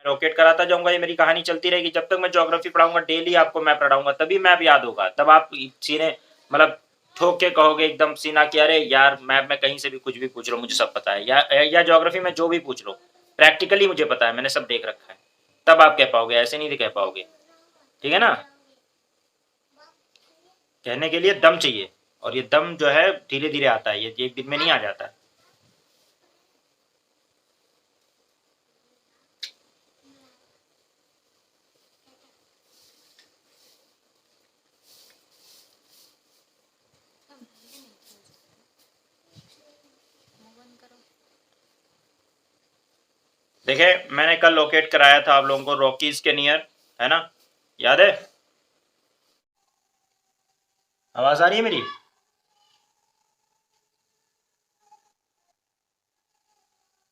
Locate कराता जाऊंगा, ये मेरी कहानी चलती रहेगी जब तक मैं ज्योग्राफी पढ़ाऊंगा, डेली आपको मैप पढ़ाऊंगा, तभी मैप याद होगा। तब आप सीने मतलब ठोक के कहोगे एकदम सीना कि अरे यार मैप में कहीं से भी कुछ भी पूछ लो मुझे सब पता है, या ज्योग्राफी में जो भी पूछ लो प्रैक्टिकली मुझे पता है, मैंने सब देख रखा है। तब आप कह पाओगे, ऐसे नहीं कह पाओगे। ठीक है ना। कहने के लिए दम चाहिए, और ये दम जो है धीरे धीरे आता है, ये एक दिन में नहीं आ जाता है। देखे मैंने कल लोकेट कराया था आप लोगों को रॉकीज के नियर, है ना, याद है? आवाज आ रही है मेरी?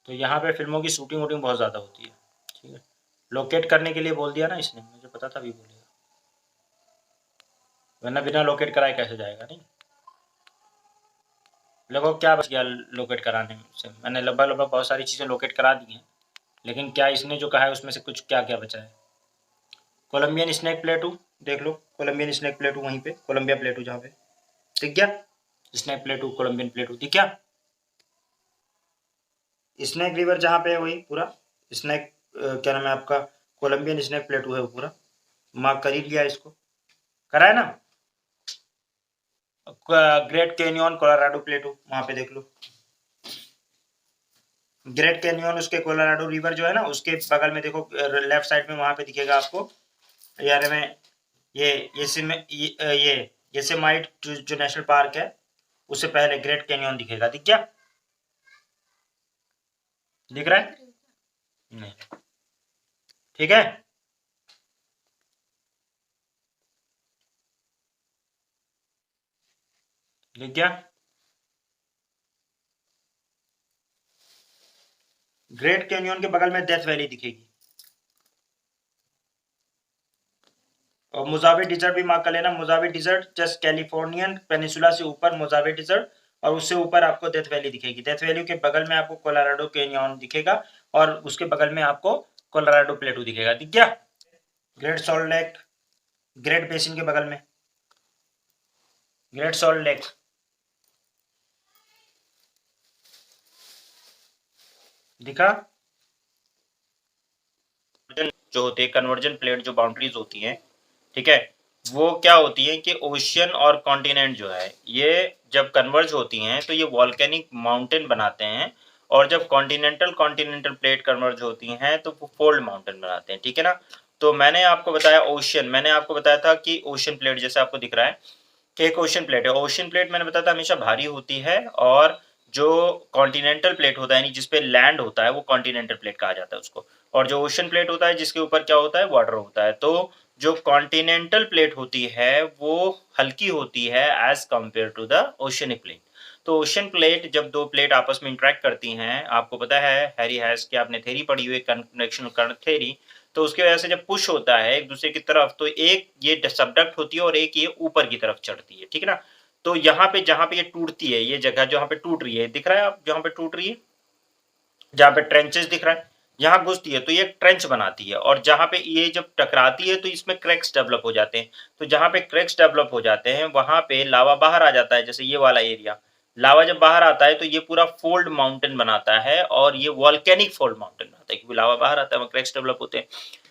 तो यहाँ पे फिल्मों की शूटिंग वूटिंग बहुत ज़्यादा होती है। ठीक है, लोकेट करने के लिए बोल दिया ना इसने, मुझे पता था अभी बोलेगा, वरना बिना लोकेट कराए कैसे जाएगा। नहीं लोगों को क्या बच गया लोकेट कराने से, मैंने लगभग लगभग बहुत सारी चीज़ें लोकेट करा दी हैं, लेकिन क्या इसने जो कहा है उसमें से कुछ क्या क्या बचा है। कोलंबियन स्नेक प्लेटू देख लो, कोलंबियन स्नेक प्लेटू वहीं पे, कोलंबिया प्लेटू जहाँ पे दिख गया, स्नेक प्लेटू कोलंबियन प्लेटू दिख गया। स्नेक रिवर जहाँ पे है वही पूरा स्नेक, क्या नाम है आपका, कोलंबियन स्नेक प्लेटू है वो पूरा, मार्क कर ही लिया इसको, करा है ना। ग्रेट कैनियन कोलोराडो प्लेटू वहां पे देख लो, ग्रेट कैनियन उसके कोलोराडो रिवर जो है ना उसके बगल में देखो, लेफ्ट साइड में वहां पे दिखेगा आपको, यार में ये येसेमाइट जो नेशनल पार्क है उससे पहले ग्रेट कैनियन दिखेगा, दिख गया? दिख रहा है? नहीं। ठीक है, दिख गया। ग्रेट कैनियन के बगल में डेथ वैली दिखेगी, और मोजावे डिजर्ट भी मार्क कर लेना, मोजावे डिजर्ट जस्ट कैलिफोर्नियन पेनिसुला से ऊपर मोजावे डिजर्ट, और उससे ऊपर आपको डेथ वैली दिखेगी, डेथ वैली के बगल में आपको कोलोराडो कैनियन दिखेगा, और उसके बगल में आपको कोलोराडो प्लेटू दिखेगा, दिख गया? Great Salt lake, great basin के बगल में ग्रेट सॉल्ट लेक, दिखा? जो होते हैं कन्वर्जन प्लेट, जो बाउंड्रीज होती हैं, ठीक है, वो क्या होती है कि ओशियन और कॉन्टिनेंट जो है ये जब कन्वर्ज होती हैं तो ये वॉल्केनिक माउंटेन बनाते हैं, और जब कॉन्टिनेंटल कॉन्टिनेंटल प्लेट कन्वर्ज होती हैं तो वो फोल्ड माउंटेन बनाते हैं। ठीक है ना। तो मैंने आपको बताया ओशियन, मैंने आपको बताया था कि ओशियन प्लेट जैसे आपको दिख रहा है कि एक ओशियन प्लेट है, ओशियन प्लेट मैंने बताया था हमेशा भारी होती है, और जो कॉन्टिनेंटल प्लेट होता है यानी जिसपे लैंड होता है वो कॉन्टिनेंटल प्लेट कहा जाता है उसको, और जो ओशन प्लेट होता है जिसके ऊपर क्या होता है, वाटर होता है। तो जो कॉन्टिनेंटल प्लेट होती है वो हल्की होती है as compared to the oceanic plate. तो ओशन प्लेट जब दो प्लेट आपस में इंटरेक्ट करती हैं, आपको पता है हैरी हैस की आपने थ्योरी पढ़ी हुई है, कन्वेक्शन करंट थ्योरी, तो उसकी वजह से जब पुश होता है एक दूसरे की तरफ तो एक ये सबडक्ट होती है और एक ये ऊपर की तरफ चढ़ती है। ठीक है ना। तो यहाँ पे जहां पे ये टूटती है, ये जगह जहां पे टूट रही है, दिख रहा है आप जहां पे टूट रही है, जहां पे ट्रेंचेस दिख रहा है, यहाँ घुसती है तो ये ट्रेंच बनाती है, और जहां पे ये जब टकराती है तो इसमें क्रैक्स डेवलप हो जाते हैं। तो जहां पे क्रैक्स डेवलप हो जाते हैं वहां पे लावा बाहर आ जाता है, जैसे ये वाला एरिया, लावा जब बाहर आता है तो ये पूरा फोल्ड माउंटेन बनाता है, और ये वॉल्केनिक फोल्ड माउंटेन बनाता है क्योंकि लावा बाहर आता है, वहां क्रैक्स डेवलप होते हैं।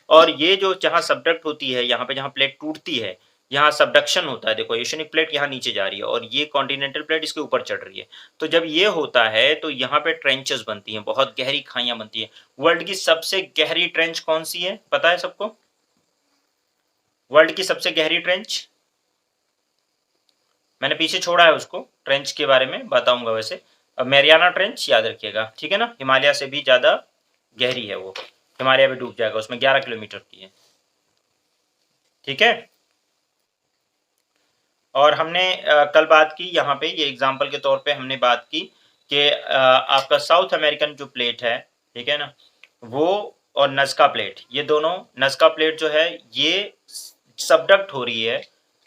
और ये जो जहां सबडक्ट होती है, यहाँ पे जहां प्लेट टूटती है यहाँ सबडक्शन होता है, देखो एशियनिक प्लेट यहाँ नीचे जा रही है और ये कॉन्टिनेंटल प्लेट इसके ऊपर चढ़ रही है। तो जब ये होता है तो यहाँ पे ट्रेंचेस बनती हैं, बहुत गहरी खाइयां बनती हैं। वर्ल्ड की सबसे गहरी ट्रेंच कौन सी है पता है सबको? वर्ल्ड की सबसे गहरी ट्रेंच मैंने पीछे छोड़ा है, उसको ट्रेंच के बारे में बताऊंगा वैसे। मैरियाना ट्रेंच याद रखिएगा, ठीक है ना, हिमालय से भी ज्यादा गहरी है वो, हिमालय में डूब जाएगा, उसमें 11 किलोमीटर की है। ठीक है। और हमने कल बात की यहाँ पे, ये एग्जाम्पल के तौर पे हमने बात की कि आपका साउथ अमेरिकन जो प्लेट है, ठीक है ना, वो और नज़का प्लेट, ये दोनों, नज़का प्लेट जो है ये सबडक्ट हो रही है,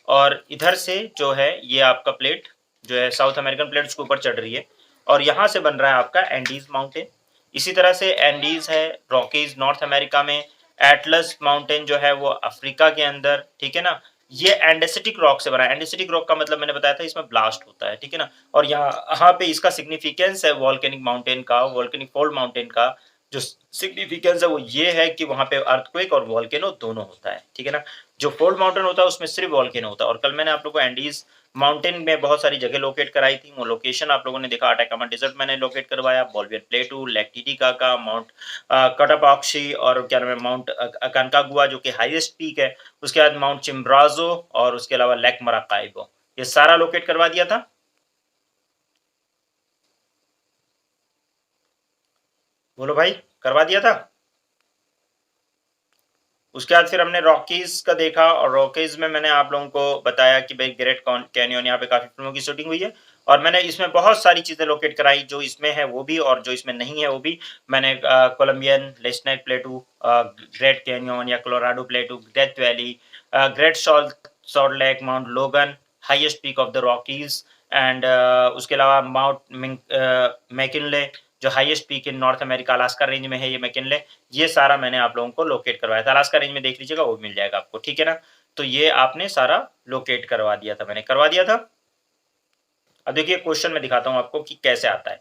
और इधर से जो है ये आपका प्लेट जो है साउथ अमेरिकन प्लेट उसके ऊपर चढ़ रही है, और यहाँ से बन रहा है आपका एंडीज माउंटेन। इसी तरह से एंडीज है, रॉकीज नॉर्थ अमेरिका में, एटलस माउंटेन जो है वो अफ्रीका के अंदर, ठीक है ना। ये एंडेसिटिक रॉक से बना है। एंडेसिटिक रॉक का मतलब मैंने बताया था इसमें ब्लास्ट होता है, ठीक है ना। और यहाँ पे इसका सिग्निफिकेंस है वॉल्केनिक माउंटेन का, वॉल्केनिक फोल्ड माउंटेन का जो सिग्निफिकेंस है वो ये है कि वहां पे अर्थक्वेक और वॉल्केनो दोनों होता है, ठीक है ना। जो फोल्ड माउंटेन होता है उसमें सिर्फ वॉल्केनो होता है। और कल मैंने आप लोगों को एंडीज माउंटेन में बहुत सारी जगह लोकेट कराई थी, वो लोकेशन आप लोगों ने देखा। अटैकामा डेजर्ट मैंने लोकेट करवाया, Bolivian plateau, Lake Titicaca, Mount Cotopaxi और क्या नाम है माउंट अकानकागुआ जो कि हाईएस्ट पीक है, उसके बाद माउंट चिम्ब्राजो और उसके अलावा लेक मराकाइबो, ये सारा लोकेट करवा दिया था। बोलो भाई, करवा दिया था। उसके बाद फिर हमने रॉकीज का देखा, और रॉकीज में मैंने आप लोगों को बताया कि भाई ग्रेट कैनियन, यहाँ पे काफी फिल्मों की शूटिंग हुई है, और मैंने इसमें बहुत सारी चीजें लोकेट कराई, जो इसमें है वो भी और जो इसमें नहीं है वो भी। मैंने कोलंबियन लेस्नेक प्लेटू, ग्रेट कैनियन या Colorado plateau, Death Valley, Great Salt Lake, Mount Logan, highest peak of the Rockies, and उसके अलावा माउंट मैकिनले जो highest peak in North America Alaska range में है, ये मैकिनले। ये सारा मैंने आप लोगों को लोकेट करवाया था। अलास्का रेंज में देख लीजिएगा, वो मिल जाएगा आपको, ठीक है ना। तो ये आपने सारा लोकेट करवा दिया था, मैंने करवा दिया था। अब देखिए क्वेश्चन में दिखाता हूं आपको कि कैसे आता है।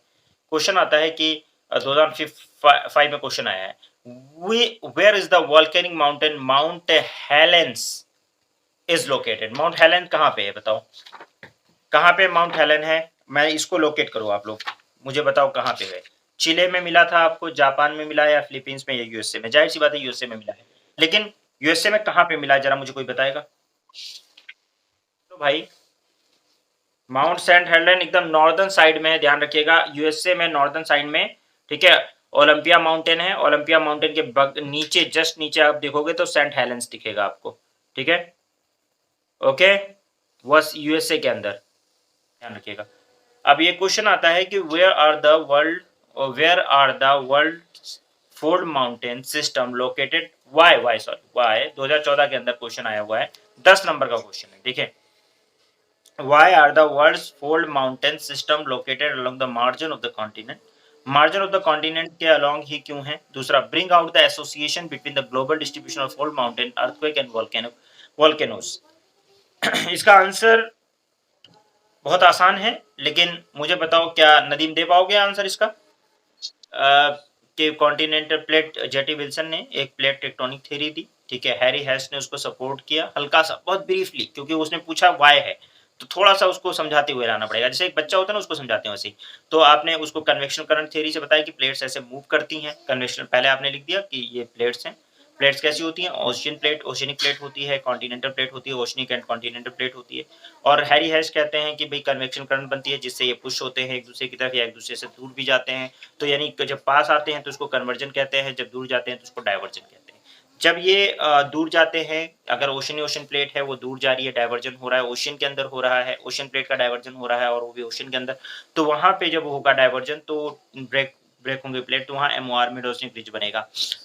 क्वेश्चन आता है कि 2005 में क्वेश्चन आया है, where is the volcanic mountain Mount Helens is located. Mount Helen कहाँ पे है बताओ, कहाँ पे माउंट हेलेन है। मैं इसको लोकेट करूँ, आप लोग मुझे बताओ कहाँ पे है। चिले में मिला था आपको, जापान में मिला, या फिलीपींस में, या यूएसए में। जाहिर सी बात है यूएसए में मिला है, लेकिन यूएसए में कहाँ पे मिला है जरा मुझे कोई बताएगा। तो भाई माउंट सेंट हेलेन एकदम नॉर्दर्न साइड में है, ध्यान रखिएगा, यूएसए में नॉर्दर्न साइड में, ठीक है। ओलंपिया माउंटेन है, ओलंपिया माउंटेन के नीचे, जस्ट नीचे आप देखोगे तो सेंट हेलेंस दिखेगा आपको, ठीक है। ओके, बस यूएसए के अंदर, ध्यान रखिएगा। अब ये क्वेश्चन आता है कि where are the world fold mountain system located, why 2014 के अंदर क्वेश्चन आया हुआ है, 10 नंबर का क्वेश्चन है, देखिए। Why are the world fold mountain system located along the margin of the continent. Margin of the continent के अलोंग ही क्यों है। दूसरा, bring out the association between the global distribution of fold mountain, earthquake and volcanoes. इसका answer बहुत आसान है, लेकिन मुझे बताओ क्या नदीम दे पाओगे आंसर इसका। कि कॉन्टिनेंटल प्लेट, जेटी विल्सन ने एक प्लेट टेक्टोनिक थ्योरी दी, ठीक है। हैरी हेस ने उसको सपोर्ट किया, हल्का सा, बहुत ब्रीफली, क्योंकि उसने पूछा वाई है, तो थोड़ा सा उसको समझाते हुए लाना पड़ेगा, जैसे एक बच्चा होता है ना उसको समझाते हैं वैसे ही। तो आपने उसको कन्वेक्शन करंट थ्योरी से बताया कि प्लेट्स ऐसे मूव करती हैं। कन्वेक्शन पहले आपने लिख दिया कि ये प्लेट्स हैं। प्लेट्स कैसी होती हैं, ओशियन प्लेट, ओशियनिक प्लेट होती है, कॉन्टिनेंटल प्लेट होती है, ओशनिक एंड कॉन्टिनेंटल प्लेट होती है। और हैरी हेस कहते हैं कि भाई कन्वेक्शन करंट बनती है, जिससे ये पुश होते हैं एक दूसरे की तरफ, या एक दूसरे से दूर भी जाते हैं। तो यानी जब पास आते हैं तो उसको कन्वर्जन कहते हैं, जब दूर जाते हैं तो उसको डाइवर्जन कहते हैं। जब ये दूर जाते हैं, अगर ओशन प्लेट है वो दूर जा रही है, डाइवर्जन हो रहा है, ओशन के अंदर हो रहा है, ओशन प्लेट का डाइवर्जन हो रहा है और वो भी ओशन के अंदर, तो वहां पे जब होगा डाइवर्जन तो ब्रेक ब्रेक होंगे प्लेट, तो वहाँ एमओआर में ओशनिक ब्रिज बनेगा।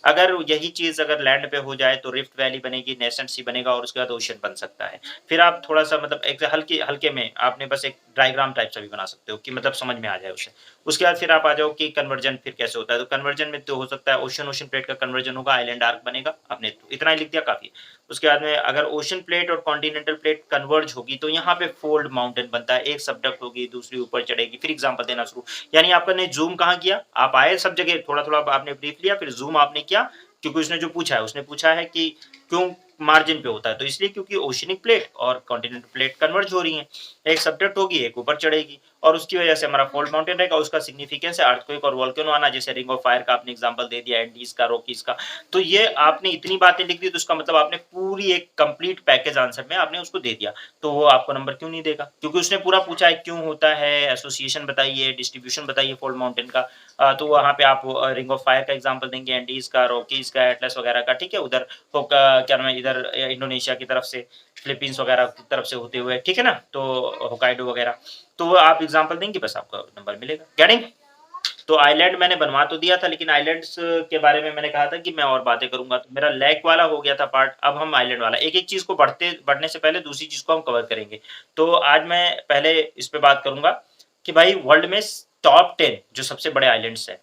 अगर यही चीज अगर लैंड पे हो जाए तो रिफ्ट वैली बनेगी, नेसेंट सी बनेगा, और उसके बाद ओशन बन सकता है। फिर आप थोड़ा सा मतलब एक हल्के हल्के में आपने बस एक डायग्राम टाइप सा भी बना सकते हो कि मतलब समझ में आ जाए उसे। उसके बाद फिर आप आ जाओ कि कन्वर्जन फिर कैसे होता है। तो कन्वर्जन में तो हो सकता है ओशन प्लेट का कन्वर्जन होगा, आइलैंड आर्क बनेगा, आपने तो इतना ही लिख दिया काफी। उसके बाद में अगर ओशन प्लेट और कॉन्टिनेंटल प्लेट कन्वर्ज होगी तो यहाँ पे फोल्ड माउंटेन बनता है, एक सबडक्ट होगी, दूसरी ऊपर चढ़ेगी। फिर एग्जांपल देना शुरू, यानी आपने जूम कहाँ किया, आप आए सब जगह, थोड़ा थोड़ा आपने ब्रीफ लिया, फिर जूम आपने किया, क्योंकि उसने जो पूछा है, उसने पूछा है कि क्यों मार्जिन पे होता है, तो इसलिए क्योंकि ओशनिक प्लेट और कॉन्टिनेंटल प्लेट कन्वर्ज हो रही हैं, एक सबडक्ट होगी, एक ऊपर चढ़ेगी, और उसकी वजह से हमारा फोल्ड माउंटेन रहेगा। उसका सिग्निफिकेंस है अर्थक्वेक और वोल्केनो आना, जैसे रिंग ऑफ फायर का आपने एग्जांपल दे दिया, एंडीज का, रॉकीज का। तो ये आपने इतनी बातें लिख दी, तो उसका मतलब आपने पूरी एक कंप्लीट पैकेज आंसर में आपने उसको दे दिया, तो वो आपको नंबर क्यों नहीं देगा, क्योंकि उसने पूरा पूछा है क्यों होता है, एसोसिएशन बताइए, डिस्ट्रीब्यूशन बताइए फोल्ड माउंटेन का। तो वहाँ पे आप रिंग ऑफ फायर का एग्जांपल देंगे, एंडीज का, रॉकीज का, एटलस वगैरह का, ठीक है। उधर क्या नाम है, इधर इंडोनेशिया की तरफ से, फिलीपींस वगैरह की तरफ से होते हुए, ठीक है ना, तो होकाइडो वगैरह। तो वो आप एग्जांपल देंगे, बस आपका नंबर मिलेगा। गेटिंग। तो आइलैंड मैंने बनवा तो दिया था, लेकिन आइलैंड्स के बारे में मैंने कहा था कि मैं और बातें करूंगा, तो मेरा लैक वाला हो गया था पार्ट। अब हम आइलैंड वाला, एक एक चीज को बढ़ने से पहले दूसरी चीज को हम कवर करेंगे। तो आज मैं पहले इस पे बात करूंगा कि भाई वर्ल्ड में टॉप 10 जो सबसे बड़े आइलैंड्स है,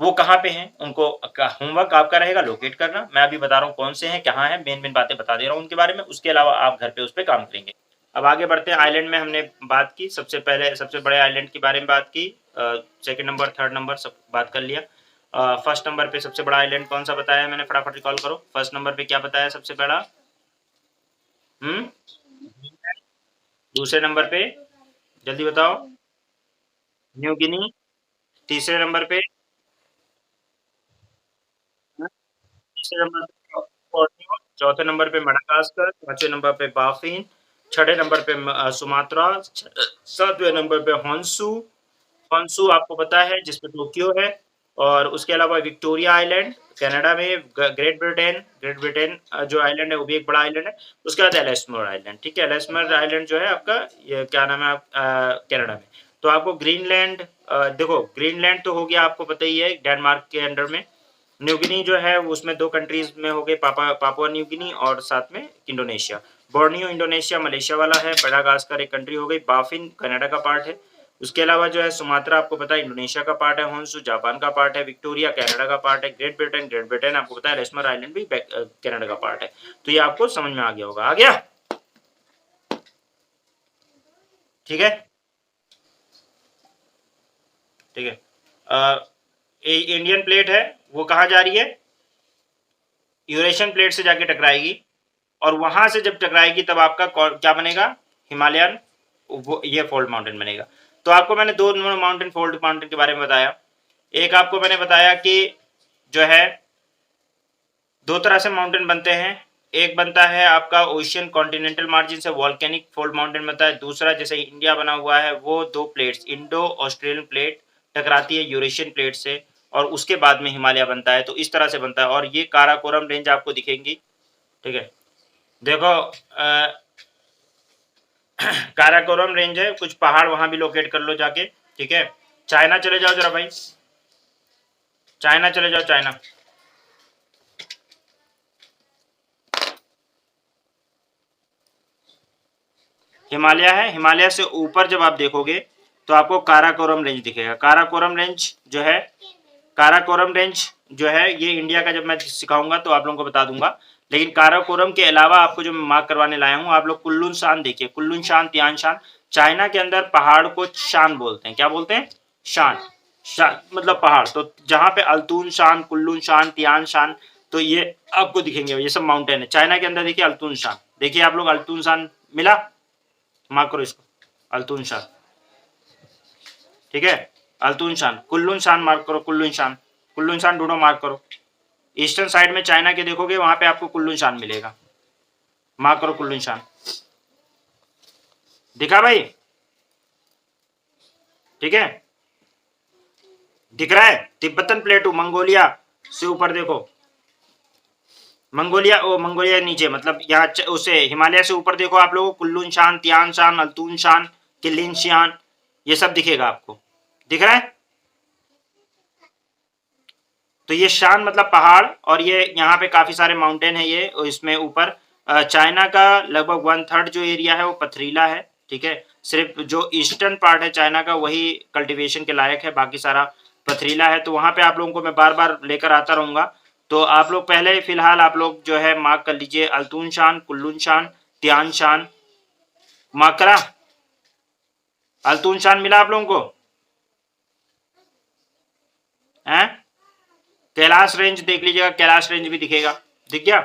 वो कहाँ पे हैं, उनको होमवर्क आपका रहेगा लोकेट करना। मैं अभी बता रहा हूँ कौन से हैं, कहाँ हैं, मेन मेन बातें बता दे रहा हूँ उनके बारे में। उसके अलावा आप घर पे उस पर काम करेंगे। अब आगे बढ़ते हैं। आइलैंड में हमने बात की, सबसे पहले सबसे बड़े आइलैंड के बारे में बात की, सेकंड नंबर थर्ड नंबर सब बात कर लिया। फर्स्ट नंबर पे सबसे बड़ा आइलैंड कौन सा बताया मैंने, फटाफट रिकॉल करो। फर्स्ट नंबर पे क्या बताया सबसे बड़ा? दूसरे नंबर पे जल्दी बताओ। New Guinea. तीसरे नंबर पे तीसरे नंबर पे बोर्नियो, चौथे नंबर पे मडागास्कर, पांचवें नंबर पे बाफिन, छठे नंबर पे सुमात्रा, सातवें नंबर पे हॉन्सू। हॉन्सू आपको पता है जिसपे टोक्यो है। और उसके अलावा विक्टोरिया आइलैंड कनाडा में, ग्रेट ब्रिटेन जो आइलैंड है वो भी एक बड़ा आइलैंड है। उसके बाद एलेसमोर आइलैंड, ठीक है। एलेसमोर आइलैंड जो है आपका, ये क्या नाम है कनाडा में। तो आपको ग्रीनलैंड, देखो ग्रीनलैंड तो हो गया आपको पता ही है, डेनमार्क के अंडर में। न्यूगिनी जो है उसमें दो कंट्रीज में हो गए, पापुआ न्यूगिनी और साथ में इंडोनेशिया। बोर्नियो इंडोनेशिया मलेशिया वाला है। मेडागास्कर एक कंट्री हो गई। बाफिन कनाडा का पार्ट है। उसके अलावा जो है सुमात्रा आपको पता है इंडोनेशिया का पार्ट है। होन्सू जापान का पार्ट है। विक्टोरिया कनाडा का पार्ट है। ग्रेट ब्रिटेन आपको पता है, रेस्मर आइलैंड भी कनाडा का पार्ट है। तो ये आपको समझ में आ गया होगा। आ गया? ठीक है, ठीक है। इंडियन प्लेट है वो कहाँ जा रही है? यूरेशियन प्लेट से जाके टकराएगी, और वहां से जब टकराएगी तब आपका क्या बनेगा? हिमालयन, वो ये फोल्ड माउंटेन बनेगा। तो आपको मैंने दो माउंटेन, फोल्ड माउंटेन के बारे में बताया। एक आपको मैंने बताया कि जो है दो तरह से माउंटेन बनते हैं। एक बनता है आपका ओशियन कॉन्टिनेंटल मार्जिन से वॉल्केनिक फोल्ड माउंटेन बनता है। दूसरा जैसे इंडिया बना हुआ है, वो दो प्लेट्स, इंडो ऑस्ट्रेलियन प्लेट टकराती है यूरेशियन प्लेट से, और उसके बाद में हिमालय बनता है। तो इस तरह से बनता है, और ये काराकोरम रेंज आपको दिखेंगी। ठीक है, देखो काराकोरम रेंज है, कुछ पहाड़ वहां भी लोकेट कर लो जाके। ठीक है, चाइना चले जाओ जरा भाई, चाइना चले जाओ, चाइना। हिमालय है, हिमालय से ऊपर जब आप देखोगे तो आपको काराकोरम रेंज दिखेगा। काराकोरम रेंज जो है, काराकोरम रेंज जो है ये इंडिया का, जब मैं सिखाऊंगा तो आप लोगों को बता दूंगा। लेकिन काराकोरम के अलावा आपको जो मैं मार्क करवाने लाया हूँ, आप लोग कुल्लुन शान देखिए, कुल्लुन शान, तियान शान। चाइना के अंदर पहाड़ को शान बोलते हैं। क्या बोलते हैं? शान। शान मतलब पहाड़। तो जहां पे अल्तून शान, कुल्लुन शान, तियान शान, तो ये आपको दिखेंगे, ये सब माउंटेन है चाइना के अंदर। देखिए अल्तून शान, देखिए आप लोग, अल्तून शान मिला, मार्क करो इसको, अल्तून शान। ठीक है, अल्तून शान, कुल्लुन शान मार्क करो, कुल्लुन शान, कुल्लुन शान ढूंढो, मार्क करो। ईस्टर्न साइड में चाइना के देखोगे वहां पे आपको कुल्लुन शान मिलेगा, मार्क करो कुल्लुन शान। दिखा भाई? ठीक है, दिख रहा है? तिब्बतन प्लेटू, मंगोलिया से ऊपर देखो, मंगोलिया, ओ मंगोलिया नीचे, मतलब यहाँ उसे हिमालय से ऊपर देखो आप लोगों को, कुल्लुन शान, तियान शान, अल्तून शान, किलिन शान, ये सब दिखेगा आपको। दिख रहा है? तो ये शान मतलब पहाड़, और ये यहाँ पे काफी सारे माउंटेन है ये इसमें ऊपर। चाइना का लगभग 1/3 जो एरिया है वो पथरीला है। ठीक है, सिर्फ जो ईस्टर्न पार्ट है चाइना का वही कल्टीवेशन के लायक है, बाकी सारा पथरीला है। तो वहां पे आप लोगों को मैं बार बार लेकर आता रहूंगा। तो आप लोग पहले फिलहाल आप लोग जो है मार्क कर लीजिए, अल्तून शान, कुल्लून शान, तियान शान, मार्क करा? अल्तून शान मिला आप लोगों को? है? कैलाश रेंज देख लीजिएगा, कैलाश रेंज भी दिखेगा। दिख गया?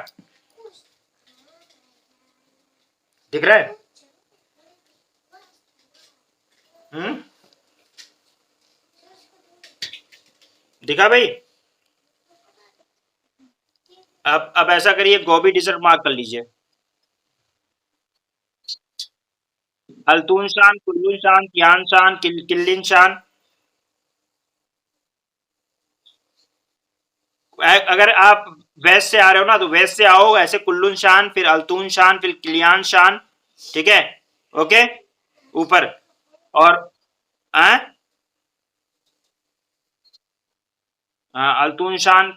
दिख रहा है? दिखा भाई? अब ऐसा करिए, गोबी डिजर्ट मार्क कर लीजिए। अल्तून शान, कुल्लू शान, तियान शान, किल्लिन शान। अगर आप वेस्ट से आ रहे हो ना, तो वेस्ट से आओ ऐसे, कुल्लून शान, फिर अल्तून शान, फिर किलियान शान। ठीक है, ओके, ऊपर। और आ? अल्तून शान,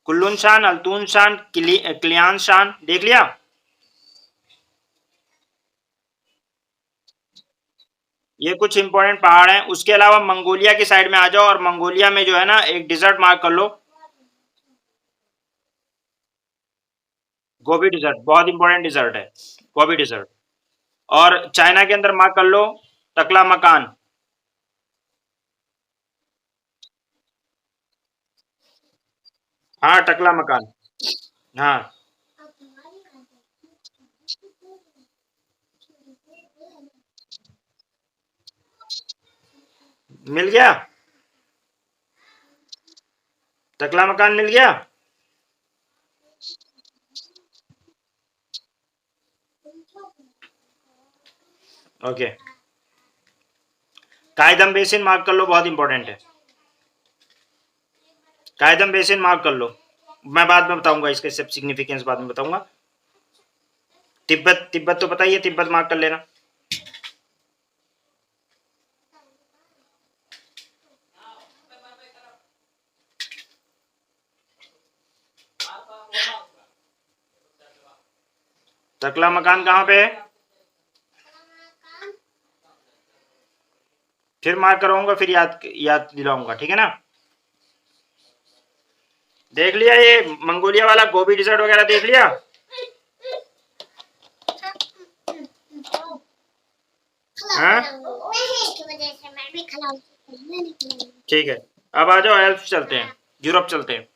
कुल्लून शान, अल्तून शान, किलियान शान, देख लिया? ये कुछ इंपॉर्टेंट पहाड़ हैं। उसके अलावा मंगोलिया की साइड में आ जाओ, और मंगोलिया में जो है ना एक डिजर्ट मार्क कर लो, गोबी डिजर्ट, बहुत इंपॉर्टेंट डिजर्ट है गोबी डिजर्ट। और चाइना के अंदर मार्क कर लो, टकला मकान। हाँ, टकला मकान। हाँ, मिल गया, टकला मकान मिल गया। ओके, कायदम बेसिन मार्क कर लो, बहुत इंपॉर्टेंट है। कायदम बेसिन मार्क कर लो, मैं बाद में बताऊंगा इसके सब सिग्निफिकेंस, बाद में बताऊंगा। तिब्बत, तिब्बत तो पता ही है, तिब्बत मार्क कर लेना। टकला मकान कहाँ पे है? फिर मार्क कराऊंगा, फिर याद याद दिलाऊंगा, ठीक है ना। देख लिया ये मंगोलिया वाला गोबी डिजर्ट वगैरह देख लिया? हाँ, ठीक है। अब आ जाओ, एल्फ चलते हैं, यूरोप चलते हैं।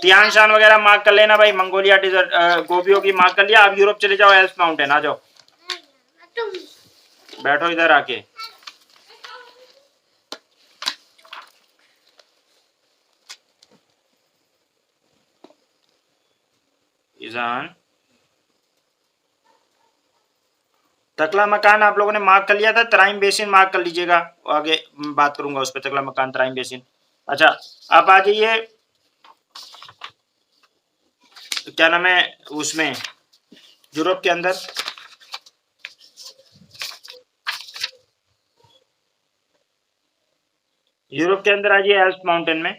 तियान शान वगैरह मार्क कर लेना भाई, मंगोलिया डिजर्ट, गोबियों की मार्क कर लिया। अब यूरोप चले जाओ, एल्फ माउंटेन आ जाओ, बैठो इधर आके। ईजान, तकला मकान आप लोगों ने मार्क कर लिया था, तराइन बेसिन मार्क कर लीजिएगा, आगे बात करूंगा उस पर, तकला मकान, तराइन बेसिन। अच्छा, आप आ जाइए, क्या नाम है उसमें, यूरोप के अंदर। यूरोप के अंदर आ जाइए, एल्प्स माउंटेन में।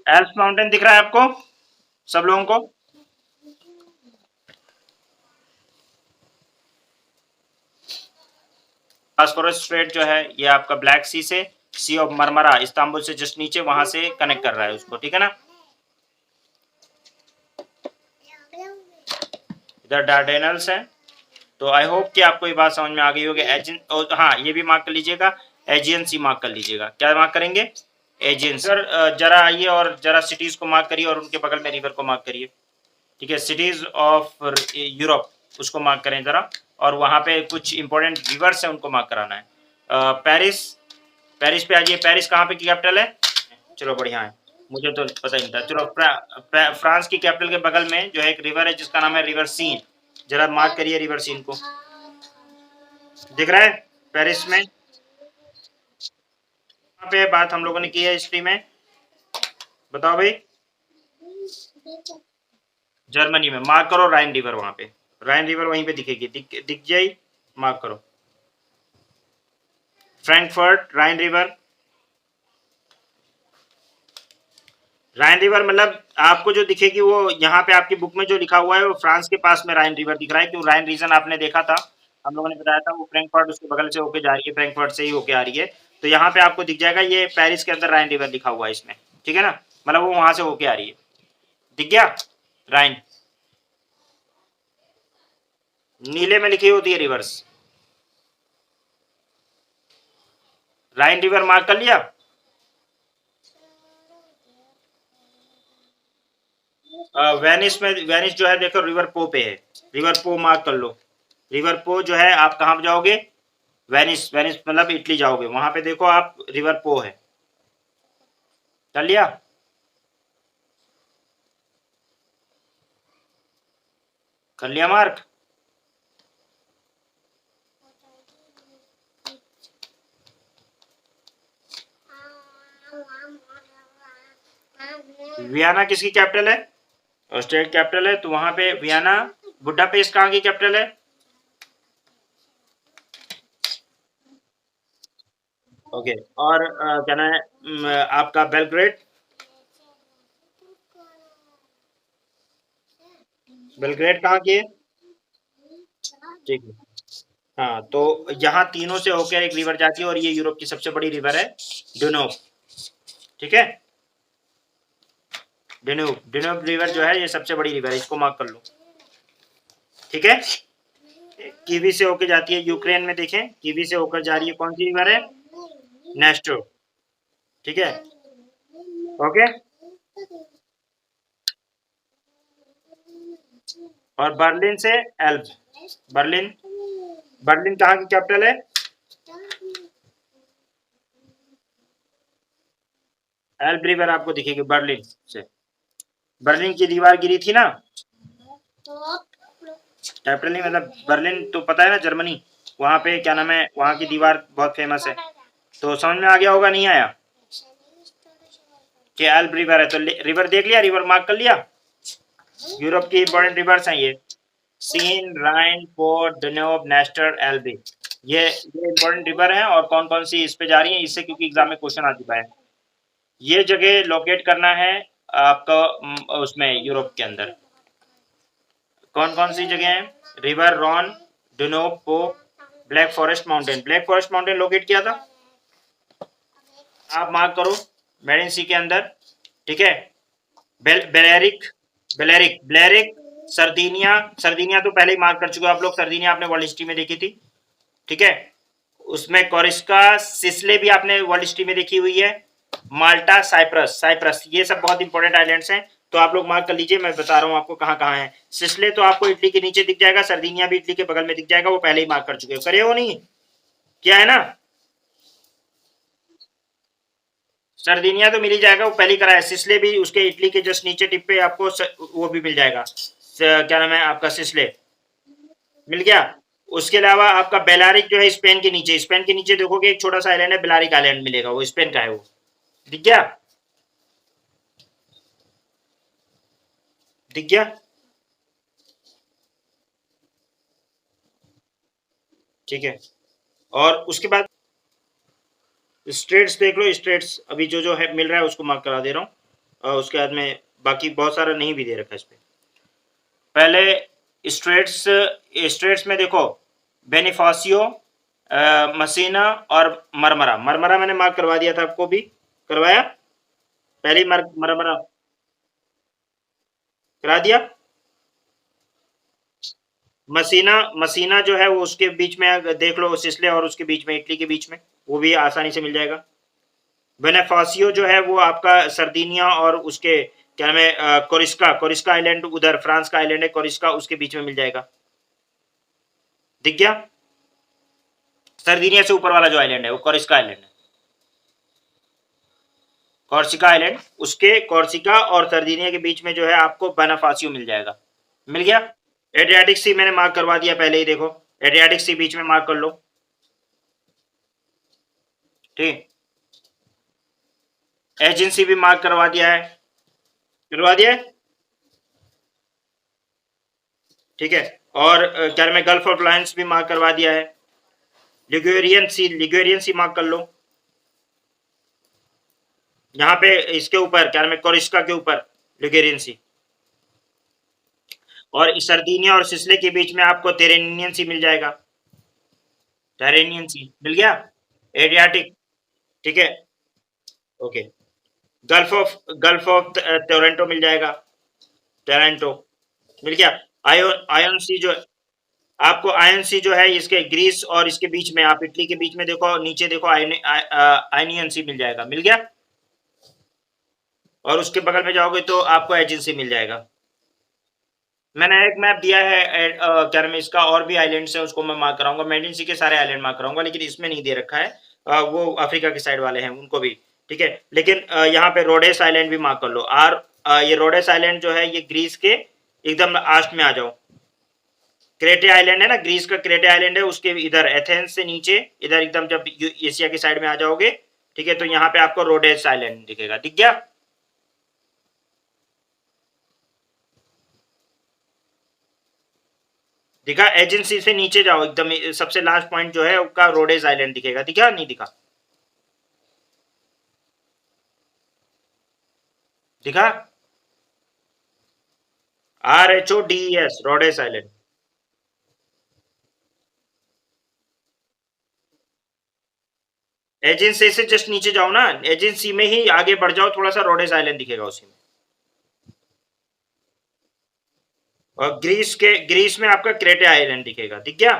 एल्प्स माउंटेन दिख रहा है आपको, सब लोगों को? फास्फोरस स्ट्रेट जो है ये आपका ब्लैक सी से, सी ऑफ मरमरा, इस्तांबुल से जस्ट नीचे, वहां से कनेक्ट कर रहा है उसको, ठीक है ना। इधर डार्डेनल्स है। तो आई होप कि आपको ये बात समझ में आ गई होगी। एजियन, हाँ ये भी मार्क कर लीजिएगा, एजियन सी मार्क कर लीजिएगा। क्या मार्क करेंगे? एजियन। सर जरा आइए और जरा सिटीज को मार्क करिए, और उनके बगल में रिवर को मार्क करिए, ठीक है। सिटीज ऑफ यूरोप, उसको मार्क करें जरा, और वहाँ पे कुछ इंपॉर्टेंट रिवर्स है, उनको मार्क कराना है। पेरिस, पेरिस पे आ जाइए। पेरिस कहाँ पे की कैपिटल है? चलो बढ़िया है, मुझे तो पता ही नहीं था। चलो, फ्रांस की कैपिटल के बगल में जो है एक रिवर है जिसका नाम है रिवर सीन, जरा मार्क करिए रिवर सीन को। दिख रहा है पेरिस में? कहाँ पे बात हम लोगों ने की है हिस्ट्री में, बताओ भाई। जर्मनी में। मार्क करो राइन रिवर, वहां पे राइन रिवर वहीं पे दिखेगी, दिख जाए, मार्क करो। फ्रैंकफर्ट राइन रिवर। राइन रिवर मतलब आपको जो दिखेगी वो यहाँ पे आपकी बुक में जो लिखा हुआ है वो फ्रांस के पास में राइन रिवर दिख रहा है, क्यों? राइन रीजन आपने देखा था, हम लोगों ने बताया था, वो फ्रैंकफर्ट उसके बगल से होके जा रही है, फ्रैंकफर्ट से ही होके आ रही है। तो यहाँ पे आपको दिख जाएगा, ये पेरिस के अंदर राइन रिवर लिखा हुआ है इसमें, ठीक है ना, मतलब वो वहां से होके आ रही है। दिख गया राइन? नीले में लिखी होती है रिवर्स। राइन रिवर मार्क कर लिया? वेनिस में, वेनिस जो है देखो रिवर पो पे है, रिवर पो मार्क कर लो। रिवर पो जो है, आप कहाँ जाओगे? वेनिस, वेनिस मतलब इटली जाओगे, वहां पे देखो आप रिवर पो है। कर लिया? कर लिया मार्क? वियना किसकी कैपिटल है? ऑस्ट्रिया की कैपिटल है, तो वहां पे वियना। बुडापेस्ट कहाँ की कैपिटल है? ओके। और क्या नाम है आपका बेलग्रेड? बेलग्रेड कहाँ की है? ठीक है, हाँ, तो यहाँ तीनों से होकर एक रिवर जाती है और ये यूरोप की सबसे बड़ी रिवर है डुनोब। ठीक है, डुनोब डुनोब रिवर जो है ये सबसे बड़ी रिवर है, इसको मार्क कर लो। ठीक है, कीवी से होकर जाती है यूक्रेन में, देखें कीवी से होकर जा रही है, कौन सी रिवर है? नेस्टो। ठीक है, ओके। और बर्लिन से एल्ब, बर्लिन, बर्लिन कहाँ की कैपिटल है? एल्ब रिवर आपको दिखेगी बर्लिन से। बर्लिन की दीवार गिरी थी ना, कैपिटल नहीं मतलब बर्लिन तो पता है ना, जर्मनी, वहां पे क्या नाम है, वहां की दीवार बहुत फेमस है। तो समझ में आ गया होगा, नहीं आया कि एल्ब रिवर है, तो रिवर देख लिया, रिवर मार्क कर लिया। यूरोप की इंपॉर्टेंट रिवर्स हैं ये, सीन, राइन, पोर्ट, डनोब, नेस्टर, एल्बी। ये इंपॉर्टेंट रिवर है, और कौन कौन सी इस पे जा रही है, इससे क्योंकि एग्जाम में क्वेश्चन आ चुका है। ये जगह लोकेट करना है आपको उसमें यूरोप के अंदर। कौन कौन सी जगह है? रिवर रॉन, डनोब, पो, black forest mountain. Black forest mountain locate किया था, आप मार्क करो, मेडिन सी के अंदर। ठीक है, बेलेरिक, बेलेरिक, ब्लेरिक, सर्दिनिया, सर्दिनिया तो पहले ही मार्क कर चुके हो आप लोग, सर्दिनिया आपने वर्ल्ड हिस्ट्री में देखी थी। ठीक है, उसमें कोरिस्का, सिसले भी आपने वर्ल्ड हिस्ट्री में देखी हुई है, माल्टा, साइप्रस, साइप्रस, ये सब बहुत इंपॉर्टेंट आइलैंड्स हैं, तो आप लोग मार्क कर लीजिए, मैं बता रहा हूँ आपको कहाँ कहाँ है। सिसले तो आपको इटली के नीचे दिख जाएगा, सर्दिनिया भी इटली के बगल में दिख जाएगा, वो पहले ही मार्क कर चुके हो, करे हो नहीं, क्या है ना। सर्दिनिया तो मिल ही जाएगा, वो पहले करा है, सिसले भी उसके इटली के जस्ट नीचे टिप पे आपको वो भी मिल जाएगा, क्या नाम है आपका, सिसले मिल गया। उसके अलावा आपका बेलारिक जो है स्पेन के नीचे, स्पेन के नीचे देखोगे एक छोटा सा आइलैंड है, बेलारिक आइलैंड मिलेगा, वो स्पेन का है, वो दिख गया, दिख गया। ठीक है, और उसके बाद स्ट्रेट्स देख लो, स्ट्रेट्स अभी जो जो है मिल रहा है उसको मार्क करा दे रहा हूँ, और उसके बाद में बाकी बहुत सारा नहीं भी दे रखा है इस पे। पहले स्ट्रेट्स, स्ट्रेट्स में देखो बेनिफासियो, मसीना और मरमरा, मरमरा मैंने मार्क करवा दिया था, आपको भी करवाया, पहले ही मार्क मरमरा करा दिया। मसीना, मसीना जो है वो उसके बीच में देख लो, सिसले और उसके बीच में, इटली के बीच में, वो भी आसानी से मिल जाएगा। बेनेफासियो जो है वो आपका सर्दिनिया और उसके क्या नाम है, कोरिस्का, कोरिस्का आइलैंड उधर फ्रांस का आइलैंड है कोरिस्का, उसके बीच में मिल जाएगा, दिख गया। सर्दिनिया से ऊपर वाला जो आइलैंड है वो कोरिस्का आइलैंड है, कॉर्सिका आइलैंड, उसके कॉर्सिका और सर्दिनिया के बीच में जो है आपको बेनेफासियो मिल जाएगा, मिल गया। एड्रियाटिक सी मैंने मार्क करवा दिया पहले ही, देखो एड्रियाटिक सी बीच में मार्क कर लो, ठीक। एजेंसी भी मार्क करवा दिया है, करवा दिया है, ठीक है। और क्या मैं गल्फ ऑफ लायंस भी मार्क करवा दिया है, लिगुरियन सी, लिगुरियन सी मार्क कर लो, यहाँ पे इसके ऊपर क्या नाम है, कोरिस्का के ऊपर लिगुरियन सी। और सर्दिनिया और सिसले के बीच में आपको टेरेनियन सी मिल जाएगा, टेरेनियन सी मिल गया, एडियाटिक। ठीक है, ओके। गल्फ ऑफ टोरंटो मिल जाएगा, टोरंटो मिल गया। आयोन, आयन सी जो आपको, आयन सी जो है इसके ग्रीस और इसके बीच में, आप इटली के बीच में देखो, नीचे देखो आयनियन सी मिल जाएगा, मिल गया। और उसके बगल में जाओगे तो आपको एजेंसी मिल जाएगा। मैंने एक मैप दिया है क्या नाम है इसका, और भी आइलैंड्स है, उसको मैं मार्क कराऊंगा, मेडिन सी के सारे आइलैंड मार्क कराऊंगा, लेकिन इसमें नहीं दे रखा है, वो अफ्रीका के साइड वाले हैं उनको भी। ठीक है, लेकिन यहाँ पे रोडेस आइलैंड भी मार्क कर लो, ये रोडेस आइलैंड जो है ये ग्रीस के एकदम लास्ट में आ जाओ, क्रेटे आइलैंड है ना, ग्रीस का क्रेटे आइलैंड है, उसके इधर एथेंस से नीचे इधर एकदम जब एशिया की साइड में आ जाओगे, ठीक है, तो यहाँ पे आपको रोडेस आइलैंड दिखेगा, दिख गया। दिखा, एजेंसी से नीचे जाओ एकदम, सबसे लास्ट पॉइंट जो है उसका रोडेस आइलैंड दिखेगा, दिखा नहीं दिखा, दिखा, RHODES, रोडेस आइलैंड। एजेंसी से जस्ट नीचे जाओ ना, एजेंसी में ही आगे बढ़ जाओ थोड़ा सा, रोडेस आइलैंड दिखेगा उसी में। और ग्रीस में आपका क्रेटे आइलैंड दिखेगा, दिख गया?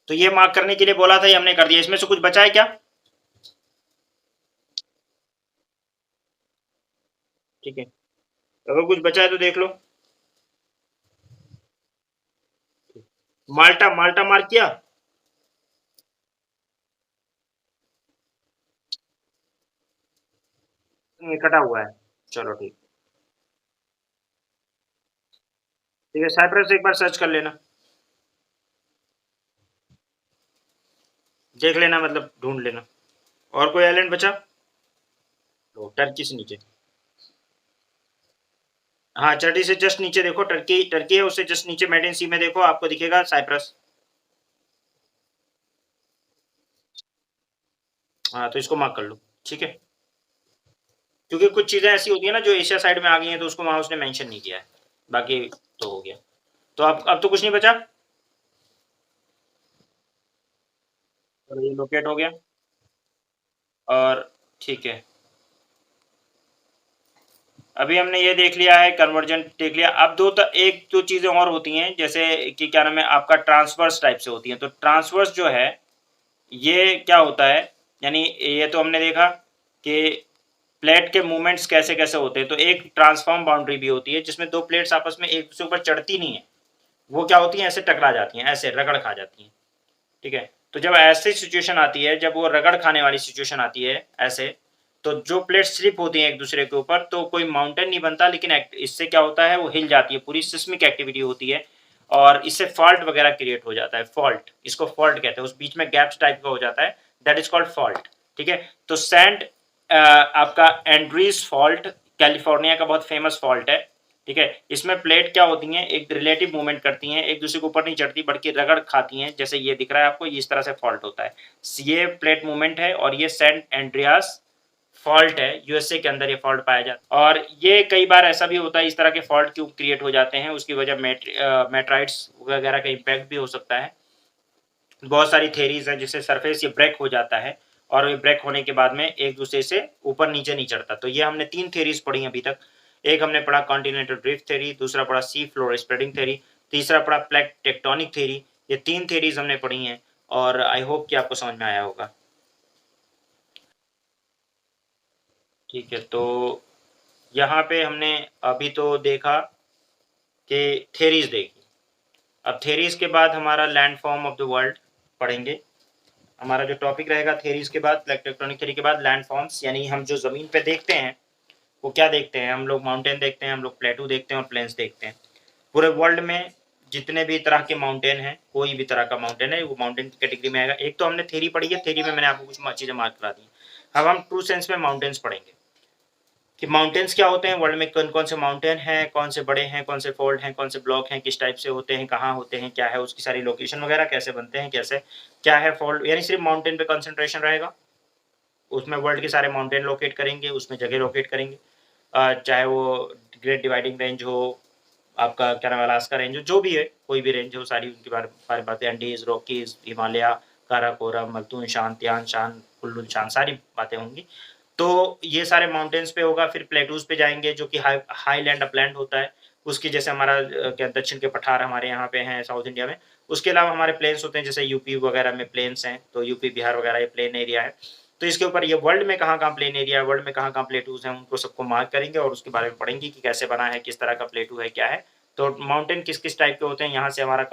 तो ये मार्क करने के लिए बोला था, ये हमने कर दिया। इसमें से कुछ बचा है क्या? ठीक है, अगर कुछ बचा है तो देख लो। माल्टा, माल्टा मार्क किया? नहीं, कटा हुआ है। चलो ठीक। ठीक है, साइप्रस एक बार सर्च कर लेना, देख लेना, मतलब ढूंढ लेना। और कोई आइलैंड बचा? तो टर्की से नीचे। हाँ, टर्की से जस्ट नीचे देखो, टर्की टर्की है, उससे जस्ट नीचे मेडिन सी में देखो, आपको दिखेगा साइप्रस। हाँ, तो इसको मार्क कर लो। ठीक है, क्योंकि कुछ चीजें ऐसी होती है ना जो एशिया साइड में आ गई हैं, तो उसको वहां उसने मेंशन नहीं किया है। बाकी तो हो गया। तो अब तो कुछ नहीं बचा। और ये लोकेट हो गया। और ठीक है, अभी हमने ये देख लिया है, कन्वर्जन देख लिया। अब एक दो चीजें और होती हैं, जैसे कि क्या नाम है आपका, ट्रांसवर्स टाइप से होती हैं। तो ट्रांसवर्स जो है, ये क्या होता है, यानी ये तो हमने देखा कि प्लेट के मूवमेंट्स कैसे कैसे होते हैं। तो एक ट्रांसफॉर्म बाउंड्री भी होती है, जिसमें दो प्लेट्स आपस में एक दूसरे ऊपर चढ़ती नहीं है, वो क्या होती हैं, ऐसे टकरा जाती हैं, ऐसे रगड़ खा जाती हैं। ठीक है, तो जब ऐसी सिचुएशन आती है, जब वो रगड़ खाने वाली सिचुएशन आती है ऐसे, तो जो प्लेट स्लिप होती है एक दूसरे के ऊपर, तो कोई माउंटेन नहीं बनता, लेकिन इससे क्या होता है, वो हिल जाती है, पूरी सिस्मिक एक्टिविटी होती है, और इससे फॉल्ट वगैरह क्रिएट हो जाता है। फॉल्ट, इसको फॉल्ट कहते हैं, उस बीच में गैप्स टाइप का हो जाता है, दैट इज कॉल्ड फॉल्ट। ठीक है, तो सैंड आपका एंड्रीज फॉल्ट कैलिफोर्निया का बहुत फेमस फॉल्ट है। ठीक है, इसमें प्लेट क्या होती हैं, एक रिलेटिव मूवमेंट करती हैं, एक दूसरे के ऊपर नहीं चढ़ती, बल्कि रगड़ खाती हैं, जैसे ये दिख रहा है आपको, ये इस तरह से फॉल्ट होता है। ये प्लेट मूवमेंट है, और ये सेंट एंड्रियास फॉल्ट है, यूएसए के अंदर ये फॉल्ट पाया जाता है। और ये कई बार ऐसा भी होता है, इस तरह के फॉल्ट क्यों क्रिएट हो जाते हैं, उसकी वजह मेट्राइट्स वगैरह का इम्पैक्ट भी हो सकता है। बहुत सारी थेरीज हैं, जिससे सरफेस ये ब्रेक हो जाता है, और ये ब्रेक होने के बाद में एक दूसरे से ऊपर नीचे नहीं चढ़ता। तो ये हमने 3 थेरीज पढ़ी अभी तक। एक हमने पढ़ा कॉन्टिनेंटल ड्रिफ्ट थेरी, दूसरा पढ़ा सी फ्लोर स्प्रेडिंग थेरी, तीसरा पढ़ा प्लेट टेक्टोनिक थेरी। ये 3 थेरीज हमने पढ़ी हैं, और आई होप कि आपको समझ में आया होगा। ठीक है, तो यहाँ पे हमने अभी तो देखा कि थेरीज देखी। अब थेरीज के बाद हमारा land form of the world पढ़ेंगे। हमारा जो टॉपिक रहेगा थेरीज के बाद, टेक्टोनिक थेरी के बाद लैंड फॉर्म्स, यानी हम जो जमीन पे देखते हैं वो क्या देखते हैं, हम लोग माउंटेन देखते हैं, हम लोग प्लेटू देखते हैं और प्लेन्स देखते हैं। पूरे वर्ल्ड में जितने भी तरह के माउंटेन हैं, कोई भी तरह का माउंटेन है वो माउंटेन की कैटेगरी में आएगा। एक तो हमने थेरी पढ़ी है, थेरी में मैंने आपको कुछ चीजें मार्क करा दी। अब हम ट्रू सेंस में माउंटेन्स पढ़ेंगे कि माउंटेन्स क्या होते हैं, वर्ल्ड में कौन कौन से माउंटेन हैं, कौन से बड़े हैं, कौन से फोल्ड हैं, कौन से ब्लॉक हैं, किस टाइप से होते हैं, कहाँ होते हैं, क्या है उसकी सारी लोकेशन वगैरह, कैसे बनते हैं, कैसे क्या है फोल्ड, यानी सिर्फ माउंटेन पे कंसंट्रेशन रहेगा। उसमें वर्ल्ड के सारे माउंटेन लोकेट करेंगे, उसमें जगह लोकेट करेंगे, चाहे वो ग्रेट डिवाइडिंग रेंज हो, आपका क्या नाम है, अलास्का रेंज हो, जो भी है, कोई भी रेंज हो, सारी उनकी बारे बातें, एंडीज, रॉकीज, हिमालय, काराकोरम, मल्तून शान, तियान शान, कुल्लू शान, सारी बातें होंगी। तो ये सारे माउंटेन्स पे होगा। फिर प्लेटूज पे जाएंगे, जो कि हाई लैंड अपलैंड होता है, उसकी जैसे हमारा क्या दक्षिण के पठार हमारे यहाँ पे हैं साउथ इंडिया में। उसके अलावा हमारे प्लेन्स होते हैं, जैसे यूपी वगैरह में प्लेन्स हैं, तो यूपी बिहार वगैरह ये प्लेन एरिया है। तो इसके ऊपर ये वर्ल्ड में कहाँ कहाँ प्लेन एरिया है, वर्ल्ड में कहाँ कहाँ प्लेटूज हैं, उनको सबको मार्क करेंगे, और उसके बारे में पढ़ेंगे कि कैसे बना है, किस तरह का प्लेटू है, क्या है। तो माउंटेन किस किस टाइप के होते हैं, यहाँ से हमारा